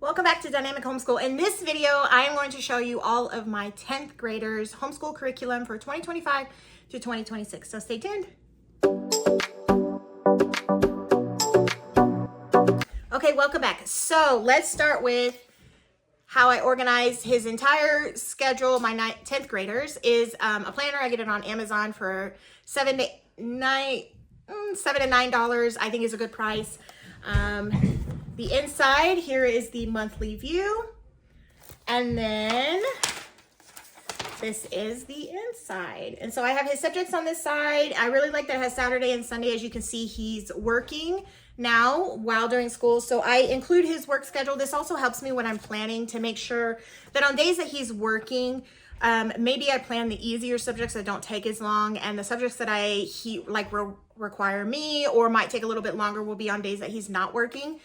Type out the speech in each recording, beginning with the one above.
Welcome back to Dynamic Homeschool. In this video, I am going to show you all of my 10th graders homeschool curriculum for 2025 to 2026. So stay tuned. Okay, welcome back. So let's start with how I organized his entire schedule. My 10th graders is a planner. I get it on Amazon for $7 to $9. I think is a good price. The inside here is the monthly view, and then this is the inside. And so I have his subjects on this side. I really like that it has Saturday and Sunday. As you can see, he's working now while during school, so I include his work schedule. This also helps me when I'm planning to make sure that on days that he's working, maybe I plan the easier subjects that don't take as long, and the subjects that require me or might take a little bit longer will be on days that he's not working.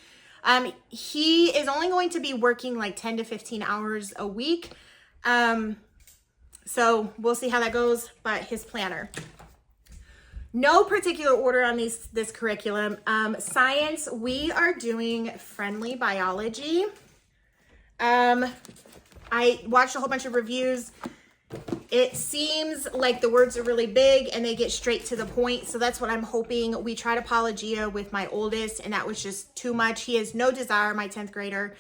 He is only going to be working like 10 to 15 hours a week. So we'll see how that goes, but his planner. No particular order on this curriculum. Science, we are doing friendly biology. I watched a whole bunch of reviews. It seems like the words are really big and they get straight to the point. So that's what I'm hoping. We tried Apologia with my oldest and that was just too much. He has no desire, my 10th grader,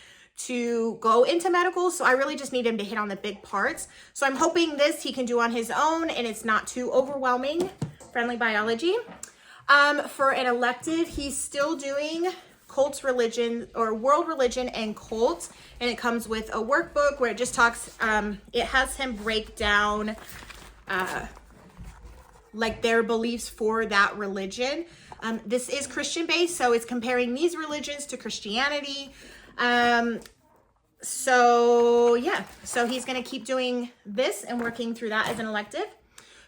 to go into medical. So I really just need him to hit on the big parts. So I'm hoping this he can do on his own and it's not too overwhelming. Friendly biology. For an elective, he's still doing cults, religion, or world religion and cults, and it comes with a workbook where it just talks, it has him break down like their beliefs for that religion. This is Christian based, so it's comparing these religions to Christianity. So yeah, so he's going to keep doing this and working through that as an elective.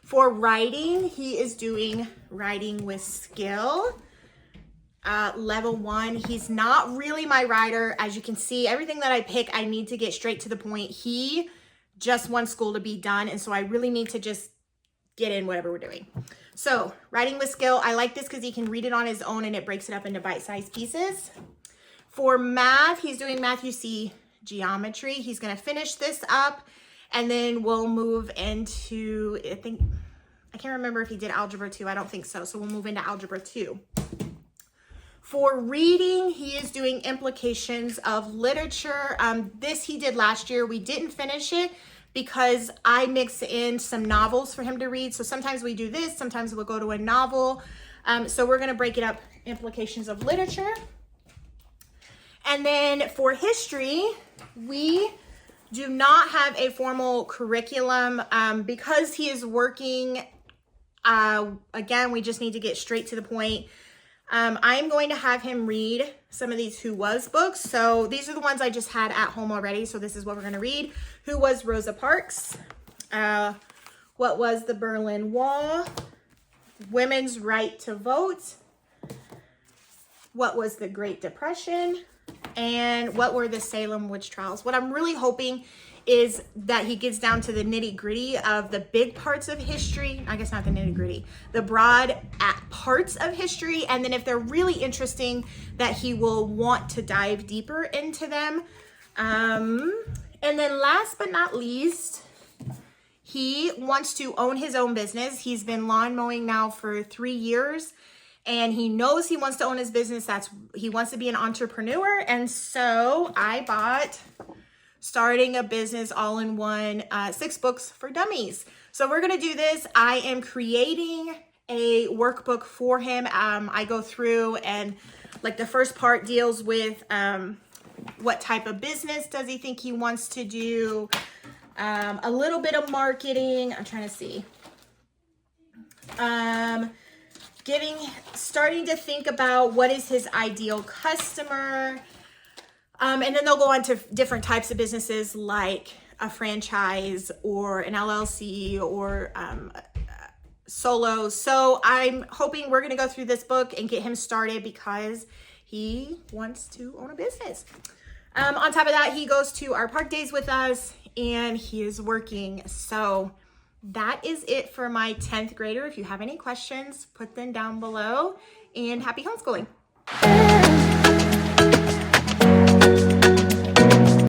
For writing, he is doing writing with skill. Level 1, he's not really my writer. As you can see, everything that I pick, I need to get straight to the point. He just wants school to be done, and so I really need to just get in whatever we're doing. So, writing with skill, I like this because he can read it on his own and it breaks it up into bite-sized pieces. For math, he's doing math UC geometry. He's going to finish this up, and then we'll move into, I can't remember if he did algebra 2. I don't think so. So we'll move into algebra 2. For reading, he is doing implications of literature. This he did last year. We didn't finish it because I mix in some novels for him to read. So sometimes we do this, sometimes we'll go to a novel. So we're gonna break it up, implications of literature. And then for history, we do not have a formal curriculum because he is working. Again, we just need to get straight to the point. I'm going to have him read some of these Who Was books. So these are the ones I just had at home already. So this is what we're going to read. Who Was Rosa Parks? What Was the Berlin Wall? Women's Right to Vote? What was the Great Depression? And what were the Salem witch trials? What I'm really hoping is that he gets down to the nitty-gritty of the big parts of history. I guess not the nitty-gritty, the broad parts of history. And then if they're really interesting, that he will want to dive deeper into them. And then last but not least, he wants to own his own business. He's been lawn mowing now for 3 years. And he knows he wants to own his business. He wants to be an entrepreneur. And so I bought Starting a Business All-in-One 6 books for dummies. So we're gonna do this. I am creating a workbook for him. I go through and like the first part deals with what type of business does he think he wants to do, a little bit of marketing. I'm trying to see. Starting to think about what is his ideal customer. And then they'll go on to different types of businesses like a franchise or an LLC or solo. So I'm hoping we're going to go through this book and get him started because he wants to own a business. On top of that, he goes to our park days with us and he is working. So that is it for my 10th grader. If you have any questions, put them down below, and happy homeschooling.